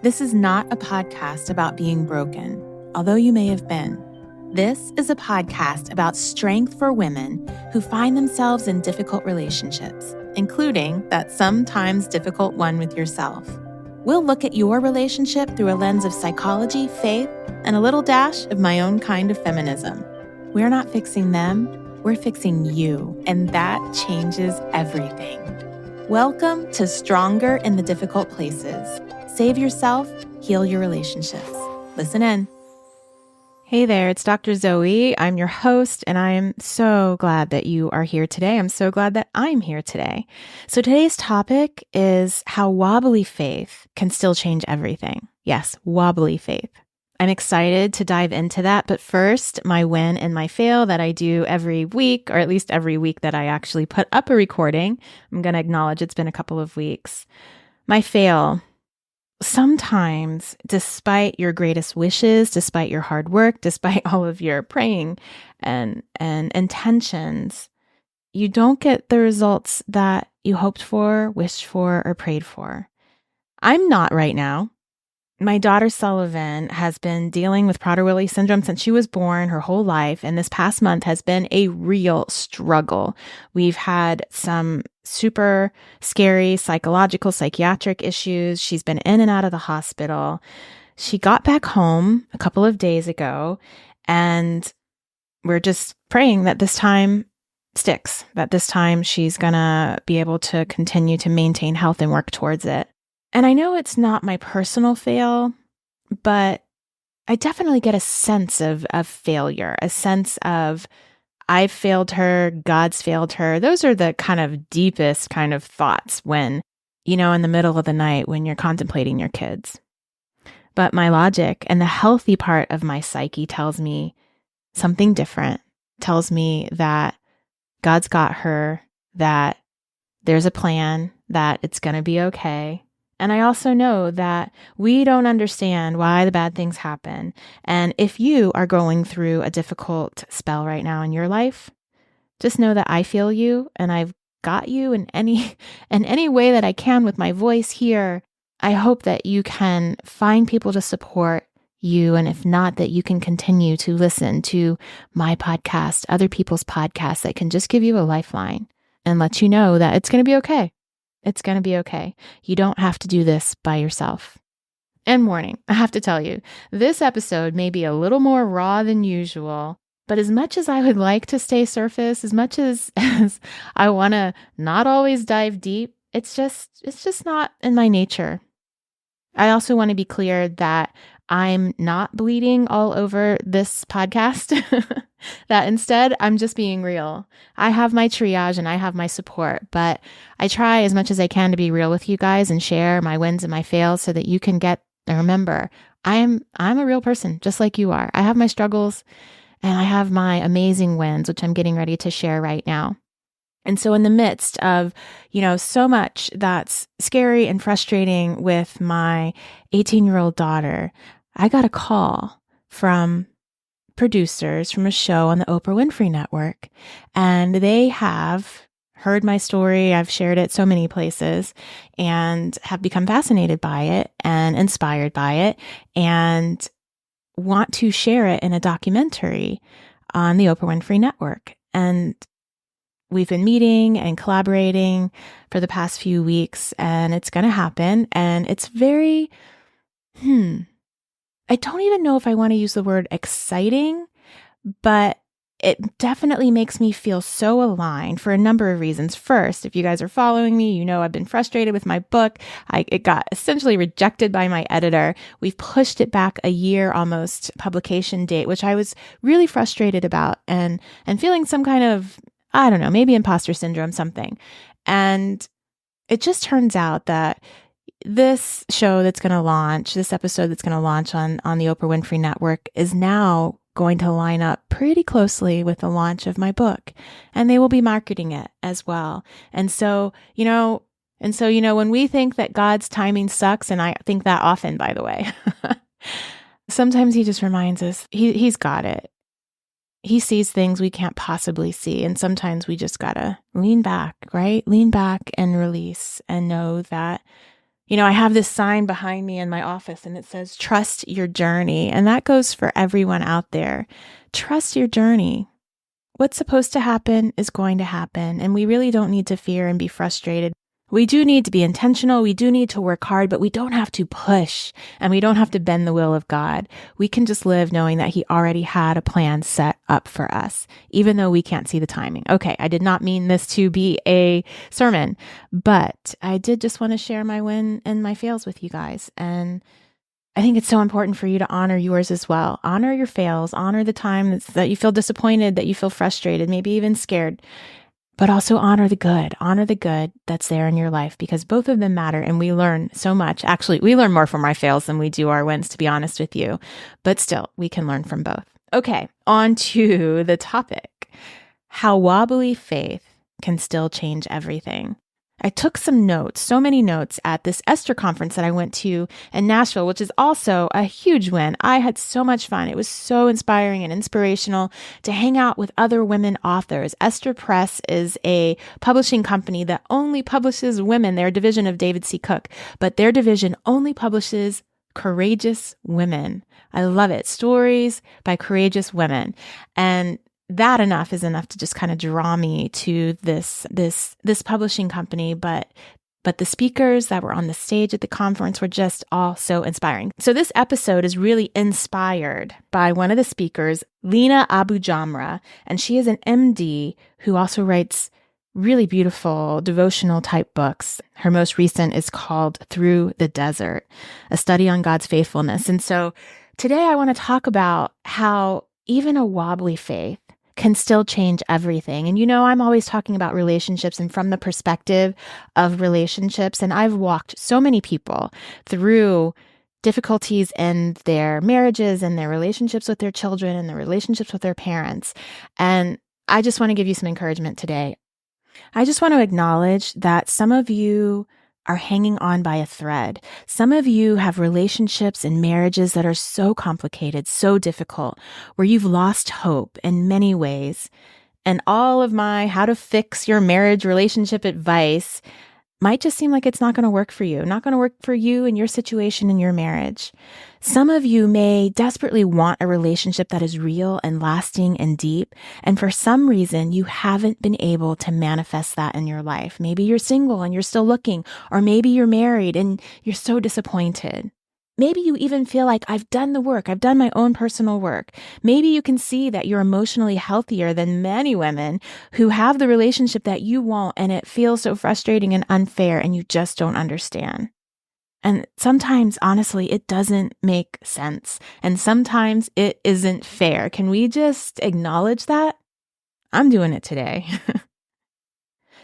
This is not a podcast about being broken, although you may have been. This is a podcast about strength for women who find themselves in difficult relationships, including that sometimes difficult one with yourself. We'll look at your relationship through a lens of psychology, faith, and a little dash of my own kind of feminism. We're not fixing them, we're fixing you, and that changes everything. Welcome to Stronger in the Difficult Places. Save yourself, heal your relationships. Listen in. Hey there, it's Dr. Zoe. I'm your host, and I'm so glad that you are here today. I'm so glad that I'm here today. So today's topic is how wobbly faith can still change everything. Yes, wobbly faith. I'm excited to dive into that, but first, my win and my fail that I do every week, or at least every week that I actually put up a recording. I'm going to acknowledge it's been a couple of weeks. My fail. Sometimes, despite your greatest wishes, despite your hard work, despite all of your praying and intentions, you don't get the results that you hoped for, wished for, or prayed for. I'm not right now. My daughter Sullivan has been dealing with Prader-Willi syndrome since she was born, her whole life, and this past month has been a real struggle. We've had some super scary psychological, psychiatric issues. She's been in and out of the hospital. She got back home a couple of days ago, and we're just praying that this time sticks, that this time she's gonna be able to continue to maintain health and work towards it. And I know it's not my personal fail, but I definitely get a sense of failure, a sense of I've failed her, God's failed her. Those are the kind of deepest kind of thoughts when, in the middle of the night when you're contemplating your kids. But my logic and the healthy part of my psyche tells me something different, tells me that God's got her, that there's a plan, that it's going to be okay. And I also know that we don't understand why the bad things happen. And if you are going through a difficult spell right now in your life, just know that I feel you and I've got you in any way that I can with my voice here. I hope that you can find people to support you. And if not, that you can continue to listen to my podcast, other people's podcasts that can just give you a lifeline and let you know that it's going to be okay. It's going to be okay. You don't have to do this by yourself. And warning, I have to tell you, this episode may be a little more raw than usual, but as much as I would like to stay surface, as much as I want to not always dive deep, it's just not in my nature. I also want to be clear that I'm not bleeding all over this podcast, that instead I'm just being real. I have my triage and I have my support, but I try as much as I can to be real with you guys and share my wins and my fails so that you can remember, I'm a real person just like you are. I have my struggles and I have my amazing wins, which I'm getting ready to share right now. And so in the midst of, so much that's scary and frustrating with my 18-year-old daughter, I got a call from producers from a show on the Oprah Winfrey Network, and they have heard my story. I've shared it so many places and have become fascinated by it and inspired by it and want to share it in a documentary on the Oprah Winfrey Network. And we've been meeting and collaborating for the past few weeks, and it's going to happen. And it's very, I don't even know if I want to use the word exciting, but it definitely makes me feel so aligned for a number of reasons. First, if you guys are following me, I've been frustrated with my book. It got essentially rejected by my editor. We've pushed it back a year almost publication date, which I was really frustrated about and feeling some kind of, I don't know, maybe imposter syndrome, something. And it just turns out that this show that's going to launch, this episode that's going to launch on the Oprah Winfrey Network is now going to line up pretty closely with the launch of my book, and they will be marketing it as well. And so, when we think that God's timing sucks, and I think that often, by the way, sometimes he just reminds us he's got it. He sees things we can't possibly see. And sometimes we just gotta lean back, right? Lean back and release and know that I have this sign behind me in my office and it says, trust your journey. And that goes for everyone out there. Trust your journey. What's supposed to happen is going to happen. And we really don't need to fear and be frustrated. We do need to be intentional. We do need to work hard, but we don't have to push and we don't have to bend the will of God. We can just live knowing that He already had a plan set up for us, even though we can't see the timing. Okay, I did not mean this to be a sermon, but I did just want to share my win and my fails with you guys. And I think it's so important for you to honor yours as well. Honor your fails, honor the time that you feel disappointed, that you feel frustrated, maybe even scared. But also honor the good that's there in your life, because both of them matter and we learn so much. Actually, we learn more from our fails than we do our wins, to be honest with you. But still, we can learn from both. Okay, on to the topic. How wobbly faith can still change everything. I took some notes, so many notes at this Esther conference that I went to in Nashville, which is also a huge win. I had so much fun. It was so inspiring and inspirational to hang out with other women authors. Esther Press is a publishing company that only publishes women. They're a division of David C. Cook, but their division only publishes courageous women. I love it. Stories by courageous women. And that is enough to just kind of draw me to this publishing company, but the speakers that were on the stage at the conference were just all so inspiring. So this episode is really inspired by one of the speakers, Lena Abu Jamra, and she is an MD who also writes really beautiful devotional type books. Her most recent is called Through the Desert, a study on God's faithfulness. And so today I want to talk about how even a wobbly faith can still change everything. And I'm always talking about relationships and from the perspective of relationships. And I've walked so many people through difficulties in their marriages and their relationships with their children and their relationships with their parents. And I just want to give you some encouragement today. I just want to acknowledge that some of you are hanging on by a thread. Some of you have relationships and marriages that are so complicated, so difficult, where you've lost hope in many ways. And all of my how to fix your marriage relationship advice might just seem like it's not going to work for you, not going to work for you and your situation in your marriage. Some of you may desperately want a relationship that is real and lasting and deep, and for some reason, you haven't been able to manifest that in your life. Maybe you're single and you're still looking, or maybe you're married and you're so disappointed. Maybe you even feel like I've done the work. I've done my own personal work. Maybe you can see that you're emotionally healthier than many women who have the relationship that you want, and it feels so frustrating and unfair, and you just don't understand. And sometimes, honestly, it doesn't make sense. And sometimes it isn't fair. Can we just acknowledge that? I'm doing it today.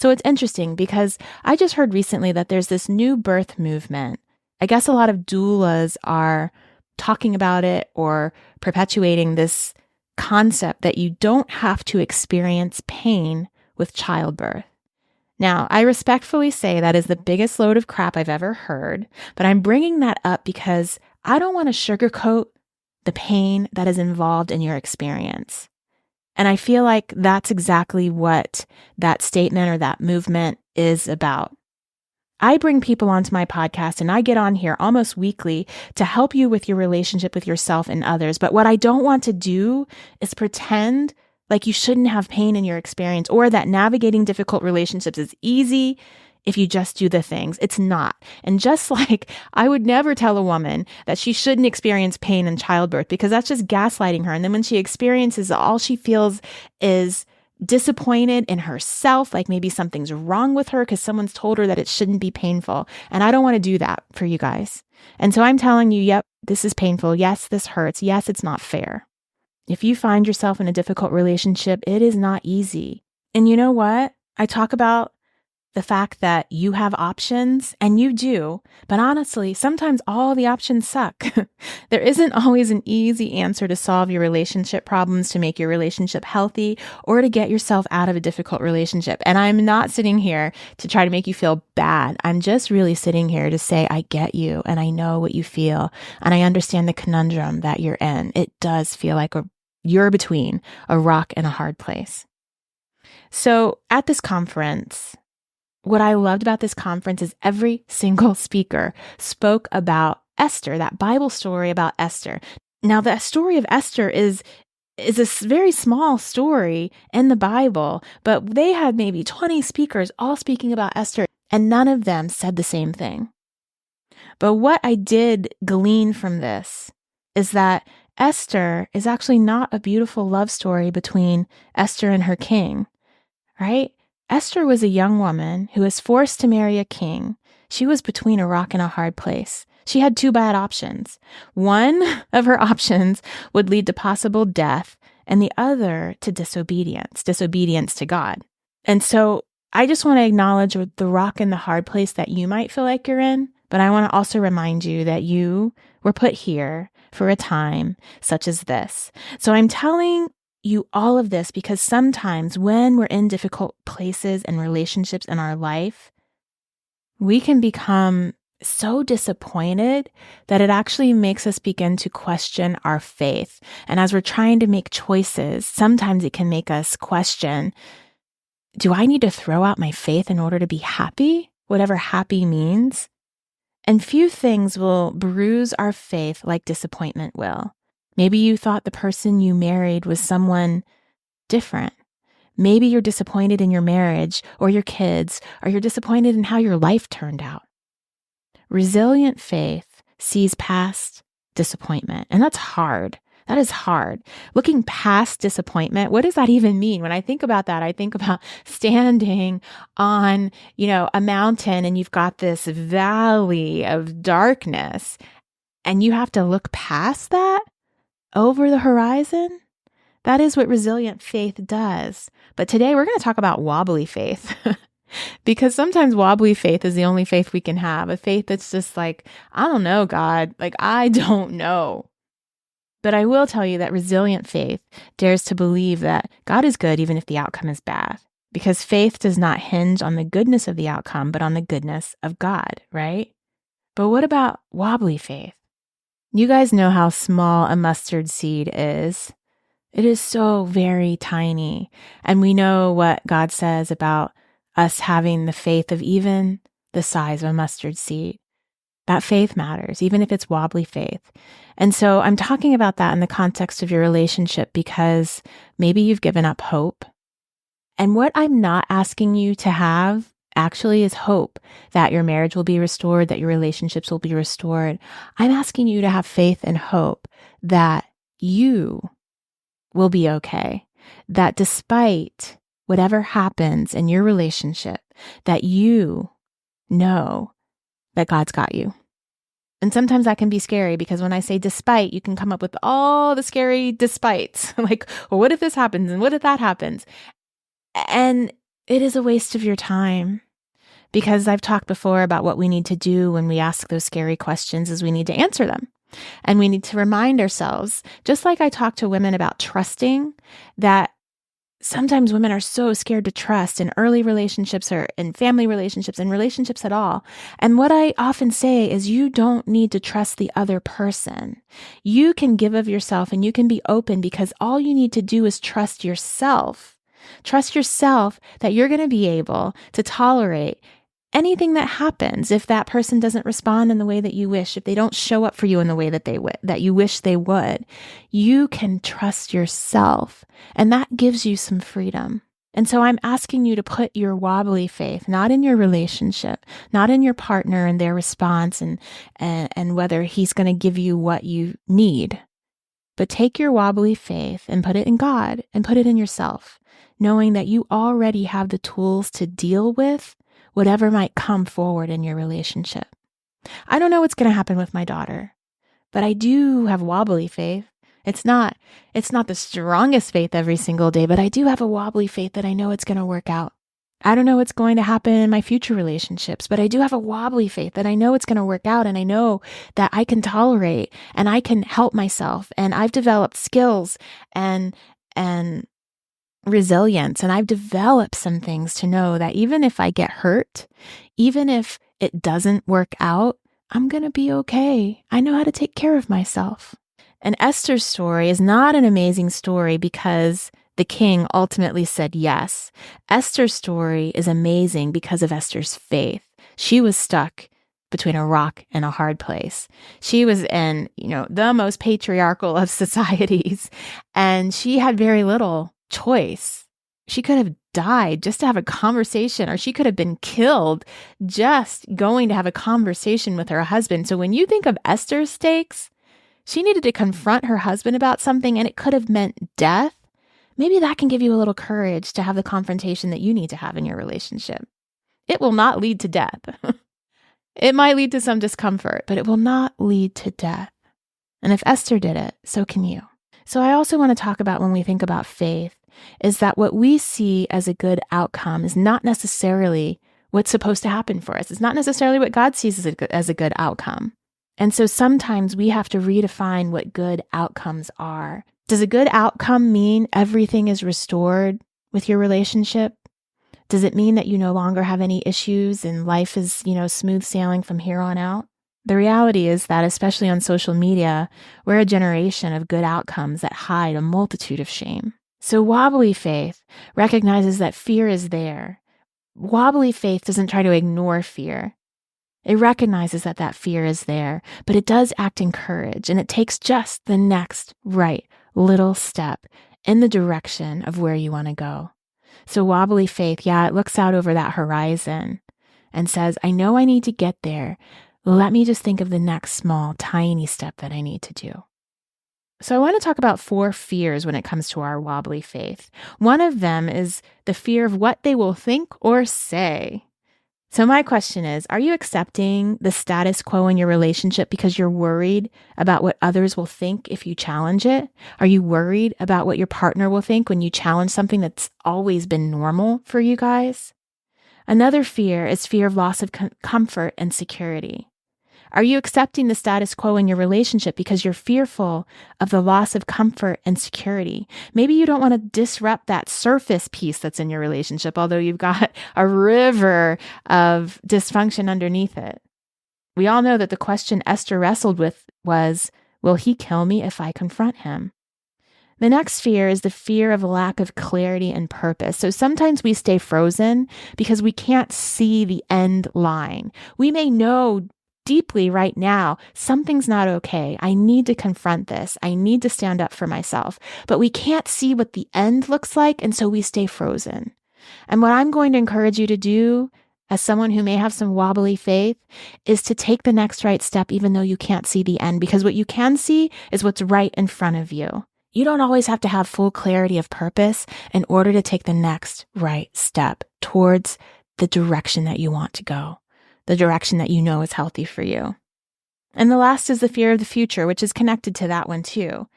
So it's interesting because I just heard recently that there's this new birth movement. I guess a lot of doulas are talking about it or perpetuating this concept that you don't have to experience pain with childbirth. Now, I respectfully say that is the biggest load of crap I've ever heard, but I'm bringing that up because I don't want to sugarcoat the pain that is involved in your experience. And I feel like that's exactly what that statement or that movement is about. I bring people onto my podcast and I get on here almost weekly to help you with your relationship with yourself and others. But what I don't want to do is pretend like you shouldn't have pain in your experience or that navigating difficult relationships is easy if you just do the things. It's not. And just like I would never tell a woman that she shouldn't experience pain in childbirth because that's just gaslighting her. And then when she experiences, all she feels is disappointed in herself, like maybe something's wrong with her because someone's told her that it shouldn't be painful. And I don't want to do that for you guys. And so I'm telling you, yep, this is painful. Yes, this hurts. Yes, it's not fair. If you find yourself in a difficult relationship, it is not easy. And you know what? I talk about the fact that you have options, and you do, but honestly, sometimes all the options suck. There isn't always an easy answer to solve your relationship problems, to make your relationship healthy, or to get yourself out of a difficult relationship. And I'm not sitting here to try to make you feel bad. I'm just really sitting here to say, I get you, and I know what you feel, and I understand the conundrum that you're in. It does feel like you're between a rock and a hard place. So at this conference, what I loved about this conference is every single speaker spoke about Esther, that Bible story about Esther. Now, the story of Esther is a very small story in the Bible, but they had maybe 20 speakers all speaking about Esther, and none of them said the same thing. But what I did glean from this is that Esther is actually not a beautiful love story between Esther and her king, right? Esther was a young woman who was forced to marry a king. She was between a rock and a hard place. She had two bad options. One of her options would lead to possible death, and the other to disobedience to God. And so I just want to acknowledge the rock and the hard place that you might feel like you're in, but I want to also remind you that you were put here for a time such as this. So I'm telling you all of this because sometimes when we're in difficult places and relationships in our life, we can become so disappointed that it actually makes us begin to question our faith. And as we're trying to make choices, sometimes it can make us question, do I need to throw out my faith in order to be happy? Whatever happy means. And few things will bruise our faith like disappointment will. Maybe you thought the person you married was someone different. Maybe you're disappointed in your marriage or your kids, or you're disappointed in how your life turned out. Resilient faith sees past disappointment, and that's hard. That is hard. Looking past disappointment, what does that even mean? When I think about that, I think about standing on, a mountain and you've got this valley of darkness and you have to look past that over the horizon. That is what resilient faith does. But today we're going to talk about wobbly faith. Because sometimes wobbly faith is the only faith we can have. A faith that's just like, I don't know, God. Like, I don't know. But I will tell you that resilient faith dares to believe that God is good even if the outcome is bad. Because faith does not hinge on the goodness of the outcome, but on the goodness of God, right? But what about wobbly faith? You guys know how small a mustard seed is. It is so very tiny. And we know what God says about us having the faith of even the size of a mustard seed. That faith matters, even if it's wobbly faith. And so I'm talking about that in the context of your relationship because maybe you've given up hope. And what I'm not asking you to have actually is hope that your marriage will be restored, that your relationships will be restored. I'm asking you to have faith and hope that you will be okay, that despite whatever happens in your relationship, that you know that God's got you. And sometimes that can be scary because when I say despite, you can come up with all the scary despites. Like, well, what if this happens? And what if that happens? And it is a waste of your time because I've talked before about what we need to do when we ask those scary questions is we need to answer them. And we need to remind ourselves, just like I talk to women about trusting, that sometimes women are so scared to trust in early relationships or in family relationships and relationships at all. And what I often say is you don't need to trust the other person. You can give of yourself and you can be open because all you need to do is trust yourself. Trust yourself that you're going to be able to tolerate anything that happens if that person doesn't respond in the way that you wish, if they don't show up for you in the way that that you wish they would. You can trust yourself, and that gives you some freedom. And so I'm asking you to put your wobbly faith not in your relationship, not in your partner and their response and whether he's going to give you what you need, but take your wobbly faith and put it in God and put it in yourself, knowing that you already have the tools to deal with whatever might come forward in your relationship. I don't know what's going to happen with my daughter, but I do have wobbly faith. It's not the strongest faith every single day, but I do have a wobbly faith that I know it's going to work out. I don't know what's going to happen in my future relationships, but I do have a wobbly faith that I know it's going to work out, and I know that I can tolerate and I can help myself, and I've developed skills and resilience. And I've developed some things to know that even if I get hurt, even if it doesn't work out, I'm going to be okay. I know how to take care of myself. And Esther's story is not an amazing story because The king ultimately said yes. Esther's story is amazing because of Esther's faith. She was stuck between a rock and a hard place. She was in, the most patriarchal of societies, and she had very little choice. She could have died just to have a conversation, or she could have been killed just going to have a conversation with her husband. So when you think of Esther's stakes, she needed to confront her husband about something, and it could have meant death. Maybe that can give you a little courage to have the confrontation that you need to have in your relationship. It will not lead to death. It might lead to some discomfort, but it will not lead to death. And if Esther did it, so can you. So I also want to talk about, when we think about faith, is that what we see as a good outcome is not necessarily what's supposed to happen for us. It's not necessarily what God sees as a good outcome. And so sometimes we have to redefine what good outcomes are. Does a good outcome mean everything is restored with your relationship? Does it mean that you no longer have any issues and life is, smooth sailing from here on out? The reality is that, especially on social media, we're a generation of good outcomes that hide a multitude of shame. So wobbly faith recognizes that fear is there. Wobbly faith doesn't try to ignore fear. It recognizes that fear is there, but it does act in courage, and it takes just the next right little step in the direction of where you want to go. So wobbly faith, it looks out over that horizon and says, I know I need to get there. Let me just think of the next small, tiny step that I need to do. So I want to talk about 4 fears when it comes to our wobbly faith. One of them is the fear of what they will think or say. So my question is, are you accepting the status quo in your relationship because you're worried about what others will think if you challenge it? Are you worried about what your partner will think when you challenge something that's always been normal for you guys? Another fear is fear of loss of comfort and security. Are you accepting the status quo in your relationship because you're fearful of the loss of comfort and security? Maybe you don't want to disrupt that surface piece that's in your relationship, although you've got a river of dysfunction underneath it. We all know that the question Esther wrestled with was, will he kill me if I confront him? The next fear is the fear of lack of clarity and purpose. So sometimes we stay frozen because we can't see the end line. We may know deeply right now, something's not okay. I need to confront this. I need to stand up for myself. But we can't see what the end looks like, and so we stay frozen. And what I'm going to encourage you to do, as someone who may have some wobbly faith, is to take the next right step even though you can't see the end, because what you can see is what's right in front of you. You don't always have to have full clarity of purpose in order to take the next right step towards the direction that you want to go, the direction that you know is healthy for you. And the last is the fear of the future, which is connected to that one too.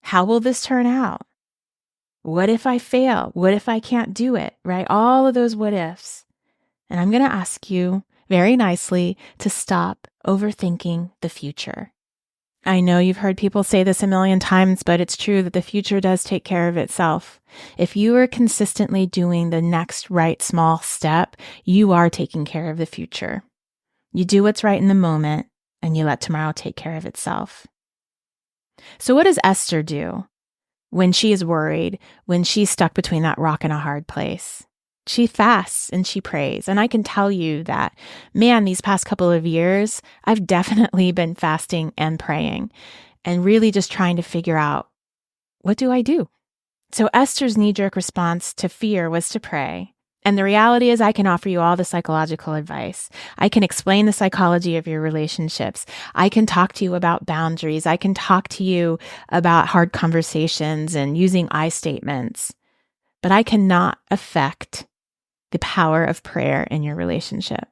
How will this turn out? What if I fail? What if I can't do it, right? All of those what ifs. And I'm going to ask you very nicely to stop overthinking the future. I know you've heard people say this a million times, but it's true that the future does take care of itself. If you are consistently doing the next right small step, you are taking care of the future. You do what's right in the moment, and you let tomorrow take care of itself. So what does Esther do when she is worried, when she's stuck between that rock and a hard place? She fasts and she prays. And I can tell you that, man, these past couple of years, I've definitely been fasting and praying and really just trying to figure out, what do I do? So Esther's knee-jerk response to fear was to pray. And the reality is I can offer you all the psychological advice. I can explain the psychology of your relationships. I can talk to you about boundaries. I can talk to you about hard conversations and using I statements. But I cannot affect the power of prayer in your relationship.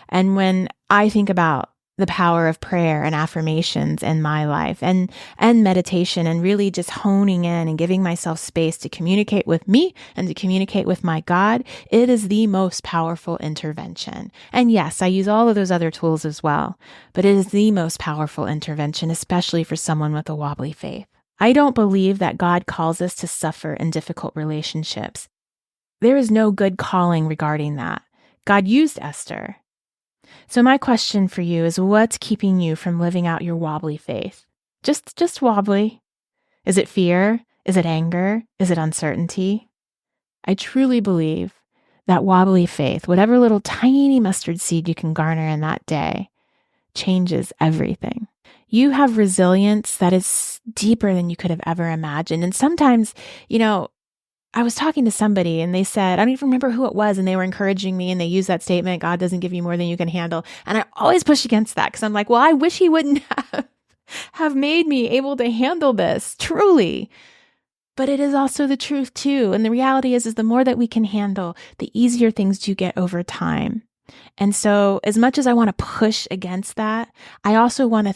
And when I think about the power of prayer and affirmations in my life and meditation and really just honing in and giving myself space to communicate with me and to communicate with my God, it is the most powerful intervention. And yes, I use all of those other tools as well, but it is the most powerful intervention, especially for someone with a wobbly faith. I don't believe that God calls us to suffer in difficult relationships. There is no good calling regarding that. God used Esther. So my question for you is, what's keeping you from living out your wobbly faith? Just wobbly. Is it fear? Is it anger? Is it uncertainty? I truly believe that wobbly faith, whatever little tiny mustard seed you can garner in that day, changes everything. You have resilience that is deeper than you could have ever imagined. And sometimes, I was talking to somebody and they said, I don't even remember who it was, and they were encouraging me and they used that statement, God doesn't give you more than you can handle. And I always push against that because I'm like, well, I wish he wouldn't have made me able to handle this, truly. But it is also the truth too. And the reality is the more that we can handle, the easier things do get over time. And so as much as I want to push against that, I also want to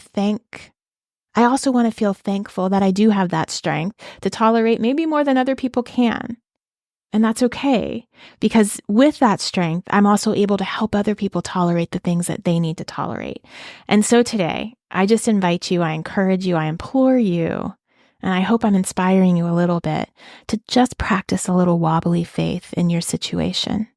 feel thankful that I do have that strength to tolerate maybe more than other people can. And that's okay, because with that strength, I'm also able to help other people tolerate the things that they need to tolerate. And so today, I just invite you, I encourage you, I implore you, and I hope I'm inspiring you a little bit to just practice a little wobbly faith in your situation.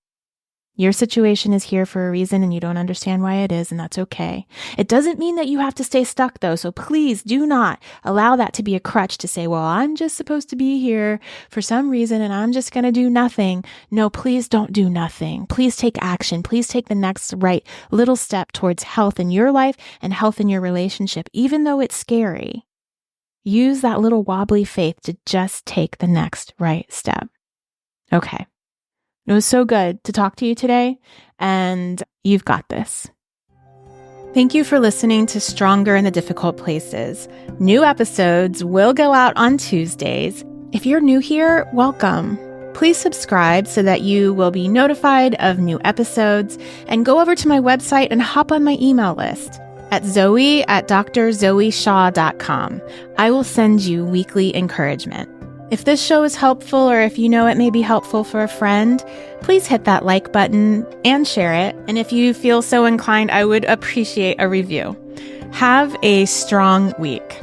Your situation is here for a reason and you don't understand why it is, and that's okay. It doesn't mean that you have to stay stuck though, so please do not allow that to be a crutch to say, well, I'm just supposed to be here for some reason and I'm just going to do nothing. No, please don't do nothing. Please take action. Please take the next right little step towards health in your life and health in your relationship, even though it's scary. Use that little wobbly faith to just take the next right step. Okay. It was so good to talk to you today, and you've got this. Thank you for listening to Stronger in the Difficult Places. New episodes will go out on Tuesdays. If you're new here, welcome. Please subscribe so that you will be notified of new episodes, and go over to my website and hop on my email list at zoe@drzoeshaw.com. I will send you weekly encouragement. If this show is helpful, or if you know it may be helpful for a friend, please hit that like button and share it. And if you feel so inclined, I would appreciate a review. Have a strong week.